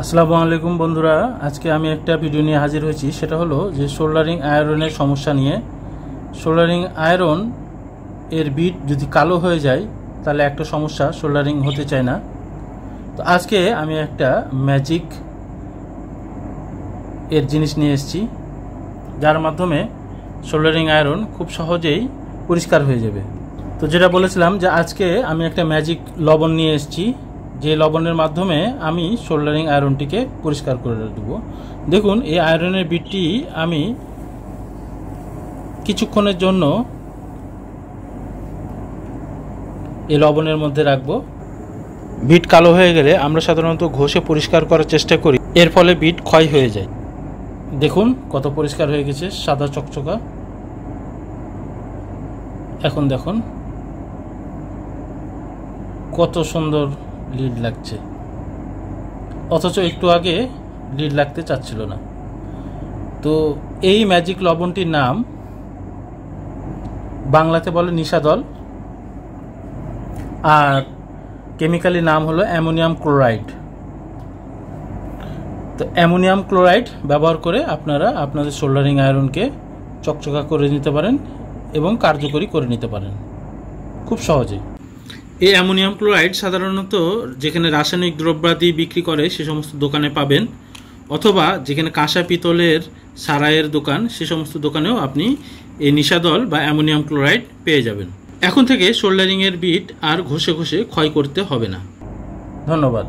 আসসালামু আলাইকুম বন্ধুরা, আজকে আমি একটা ভিডিও নিয়ে হাজির হয়েছি। সেটা হলো যে সোল্ডারিং আয়রনের সমস্যা নিয়ে। সোল্ডারিং আয়রন এর বিট যদি কালো হয়ে যায় তাহলে একটা সমস্যা, সোল্ডারিং হতে চায় না। তো আজকে আমি একটা ম্যাজিক এর জিনিস নিয়ে এসেছি, যার মাধ্যমে সোল্ডারিং আয়রন খুব সহজেই পরিষ্কার হয়ে যাবে। তো যেটা বলেছিলাম যে আজকে আমি একটা ম্যাজিক লবণ নিয়ে এসেছি, যে লবণের মাধ্যমে আমি সোল্ডারিং আয়রনটিকে পরিষ্কার করে দেবো। দেখুন, এই আয়রনের বিটটি আমি কিছুক্ষণের জন্য এই লবণের মধ্যে রাখবো। বিট কালো হয়ে গেলে আমরা সাধারণত ঘষে পরিষ্কার করার চেষ্টা করি, এর ফলে বিট ক্ষয় হয়ে যায়। দেখুন কত পরিষ্কার হয়ে গেছে, সাদা চকচকা। এখন দেখুন কত সুন্দর লিড লাগছে, অথচ একটু আগে লিড লাগতে চাচ্ছিল না। তো এই ম্যাজিক লবণটির নাম বাংলাতে বলে নিশাদল, আর কেমিক্যালি নাম হলো অ্যামোনিয়াম ক্লোরাইড। তো অ্যামোনিয়াম ক্লোরাইড ব্যবহার করে আপনারা আপনাদের সোল্ডারিং আয়রনকে চকচকা করে নিতে পারেন এবং কার্যকরী করে নিতে পারেন খুব সহজে। এই অ্যামোনিয়াম ক্লোরাইড সাধারণত যেখানে রাসায়নিক দ্রব্যাদি বিক্রি করে সে সমস্ত দোকানে পাবেন, অথবা যেখানে কাঁসা পিতলের সারাইয়ের দোকান সে সমস্ত দোকানেও আপনি এই নিশাদল বা অ্যামোনিয়াম ক্লোরাইড পেয়ে যাবেন। এখন থেকে সোল্ডারিংয়ের বিট আর ঘষে ঘষে ক্ষয় করতে হবে না। ধন্যবাদ।